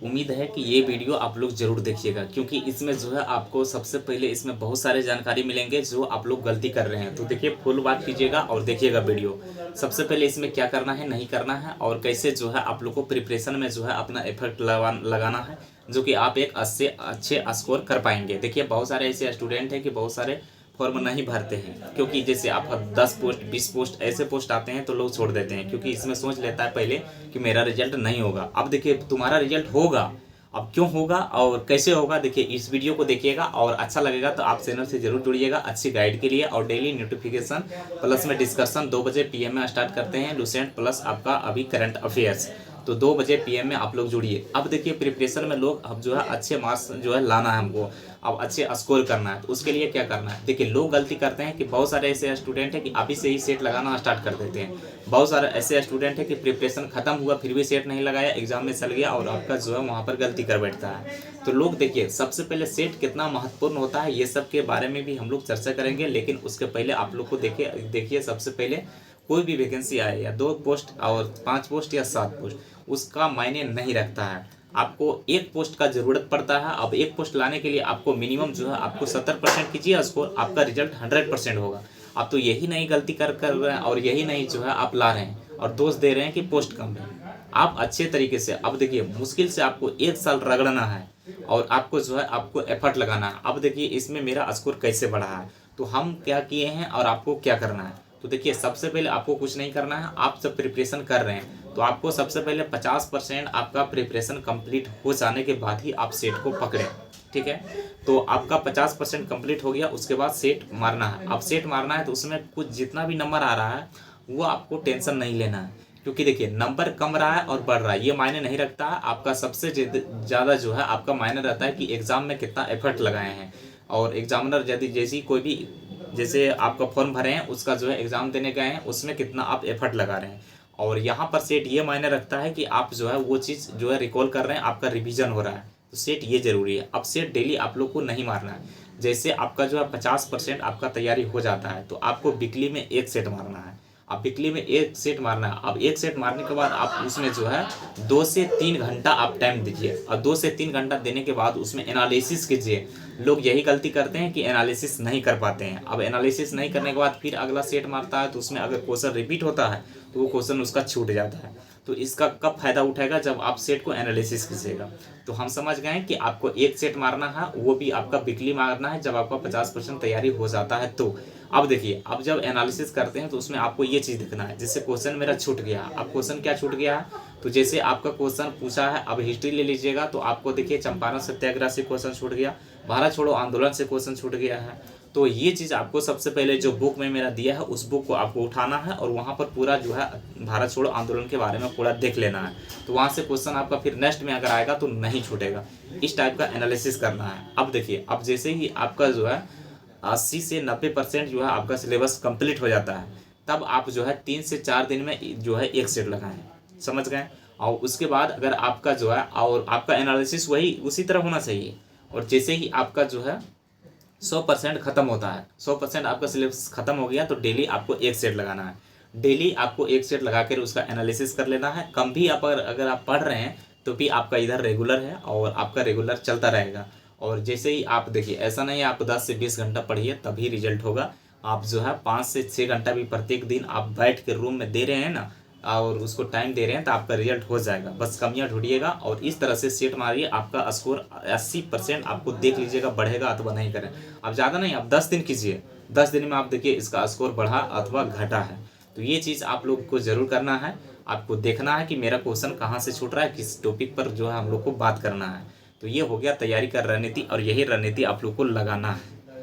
उम्मीद है कि ये वीडियो आप लोग ज़रूर देखिएगा, क्योंकि इसमें जो है आपको सबसे पहले इसमें बहुत सारे जानकारी मिलेंगे जो आप लोग गलती कर रहे हैं। तो देखिए, फुल बात कीजिएगा और देखिएगा वीडियो। सबसे पहले इसमें क्या करना है, नहीं करना है, और कैसे जो है आप लोग को प्रिपरेशन में जो है अपना एफर्ट लगाना है, जो कि आप एक अच्छे स्कोर कर पाएंगे। देखिए, बहुत सारे ऐसे स्टूडेंट हैं कि बहुत सारे फॉर्म नहीं भरते हैं, क्योंकि जैसे आप 10 पोस्ट 20 पोस्ट ऐसे पोस्ट आते हैं तो लोग छोड़ देते हैं, क्योंकि इसमें सोच लेता है पहले कि मेरा रिजल्ट नहीं होगा। अब देखिए, तुम्हारा रिजल्ट होगा। अब क्यों होगा और कैसे होगा, देखिए इस वीडियो को देखिएगा, और अच्छा लगेगा तो आप चैनल से जरूर जुड़िएगा अच्छी गाइड के लिए। और डेली नोटिफिकेशन प्लस में डिस्कशन 2 बजे PM में स्टार्ट करते हैं, लुसेंट प्लस आपका अभी करंट अफेयर्स। तो 2 बजे PM में आप लोग जुड़िए। अब देखिए, प्रिपरेशन में लोग अब जो है अच्छे मार्क्स जो है लाना है हमको, अब अच्छे स्कोर करना है। तो उसके लिए क्या करना है, देखिए लोग गलती करते हैं कि बहुत सारे ऐसे स्टूडेंट हैं कि अभी से ही सेट लगाना स्टार्ट कर देते हैं। बहुत सारे ऐसे स्टूडेंट हैं कि प्रिपरेशन खत्म हुआ फिर भी सेट नहीं लगाया, एग्जाम में चल गया और आपका जो है वहाँ पर गलती कर बैठता है। तो लोग देखिए, सबसे पहले सेट कितना महत्वपूर्ण होता है ये सब के बारे में भी हम लोग चर्चा करेंगे, लेकिन उसके पहले आप लोग को देखिए सबसे पहले कोई भी वैकेंसी आए, या 2 पोस्ट और 5 पोस्ट या 7 पोस्ट, उसका मायने नहीं रखता है। आपको एक पोस्ट का ज़रूरत पड़ता है। अब एक पोस्ट लाने के लिए आपको मिनिमम जो है आपको 70% कीजिए स्कोर, आपका रिजल्ट 100% होगा। आप तो यही नहीं गलती कर रहे हैं और यही नहीं जो है आप ला रहे हैं और दोष दे रहे हैं कि पोस्ट कम है। आप अच्छे तरीके से, अब देखिए मुश्किल से आपको 1 साल रगड़ना है और आपको जो है आपको एफर्ट लगाना है। अब देखिए इसमें मेरा स्कोर कैसे बढ़ा है, तो हम क्या किए हैं और आपको क्या करना है। तो देखिए, सबसे पहले आपको कुछ नहीं करना है। आप जब प्रिपरेशन कर रहे हैं तो आपको सबसे पहले 50% आपका प्रिपरेशन कंप्लीट हो जाने के बाद ही आप सेट को पकड़ें, ठीक है। तो आपका 50% कंप्लीट हो गया, उसके बाद सेट मारना है। अब सेट मारना है तो उसमें कुछ जितना भी नंबर आ रहा है वो आपको टेंशन नहीं लेना है, क्योंकि देखिए नंबर कम रहा है और बढ़ रहा है ये मायने नहीं रखता है। आपका सबसे ज़्यादा जो है आपका मायने रहता है कि एग्ज़ाम में कितना एफर्ट लगाए हैं। और एग्जामिनर यदि जैसी कोई भी, जैसे आपका फॉर्म भरे हैं उसका जो है एग्ज़ाम देने गए हैं, उसमें कितना आप एफर्ट लगा रहे हैं। और यहाँ पर सेट ये मायने रखता है कि आप जो है वो चीज़ जो है रिकॉल कर रहे हैं, आपका रिवीजन हो रहा है। तो सेट ये जरूरी है। अब सेट डेली आप लोग को नहीं मारना है। जैसे आपका जो है 50% आपका तैयारी हो जाता है तो आपको वीकली में 1 सेट मारना है। अब वीकली में 1 सेट मारना है। अब 1 सेट मारने के बाद आप उसमें जो है 2 से 3 घंटा आप टाइम दीजिए, और 2 से 3 घंटा देने के बाद उसमें एनालिसिस कीजिए। लोग यही गलती करते हैं कि एनालिसिस नहीं कर पाते हैं। अब एनालिसिस नहीं करने के बाद फिर अगला सेट मारता है तो उसमें अगर क्वेश्चन रिपीट होता है तो वो क्वेश्चन उसका छूट जाता है। तो इसका कब फायदा उठाएगा, जब आप सेट को एनालिसिस कीजिएगा। तो हम समझ गए कि आपको 1 सेट मारना है, वो भी आपका वीकली मारना है जब आपका 50% तैयारी हो जाता है। तो अब देखिए, अब जब एनालिसिस करते हैं तो उसमें आपको ये चीज़ देखना है, जैसे क्वेश्चन मेरा छूट गया। अब क्वेश्चन क्या छूट गया है, तो जैसे आपका क्वेश्चन पूछा है, अब हिस्ट्री ले लीजिएगा तो आपको देखिए चंपारण सत्याग्रह से क्वेश्चन छूट गया, भारत छोड़ो आंदोलन से क्वेश्चन छूट गया है। तो ये चीज़ आपको सबसे पहले जो बुक में मेरा दिया है उस बुक को आपको उठाना है और वहाँ पर पूरा जो है भारत छोड़ो आंदोलन के बारे में पूरा देख लेना है। तो वहाँ से क्वेश्चन आपका फिर नेक्स्ट में अगर आएगा तो नहीं छूटेगा। इस टाइप का एनालिसिस करना है। अब देखिए, अब जैसे ही आपका जो है 80 से 90% जो है आपका सिलेबस कंप्लीट हो जाता है, तब आप जो है 3 से 4 दिन में जो है 1 सेट लगाएं। समझ गए। और उसके बाद अगर आपका जो है और आपका एनालिसिस वही उसी तरह होना चाहिए। और जैसे ही आपका जो है 100% खत्म होता है, 100% आपका सिलेबस खत्म हो गया, तो डेली आपको 1 सेट लगाना है। डेली आपको 1 सेट लगा कर उसका एनालिसिस कर लेना है। कम भी आप अगर आप पढ़ रहे हैं तो भी आपका इधर रेगुलर है और आपका रेगुलर चलता रहेगा। और जैसे ही आप देखिए, ऐसा नहीं है आप 10 से 20 घंटा पढ़िए तभी रिजल्ट होगा। आप जो है 5 से 6 घंटा भी प्रत्येक दिन आप बैठ के रूम में दे रहे हैं ना, और उसको टाइम दे रहे हैं, तो आपका रिजल्ट हो जाएगा। बस कमियां ढूंढिएगा और इस तरह से सेट मारिए। आपका स्कोर 80% आपको देख लीजिएगा बढ़ेगा अथवा नहीं करें। अब ज़्यादा नहीं, आप 10 दिन कीजिए, 10 दिन में आप देखिए इसका स्कोर बढ़ा अथवा घटा है। तो ये चीज़ आप लोग को ज़रूर करना है। आपको देखना है कि मेरा क्वेश्चन कहाँ से छूट रहा है, किस टॉपिक पर जो है हम लोग को बात करना है। तो ये हो गया तैयारी का रणनीति, और यही रणनीति आप लोग को लगाना है।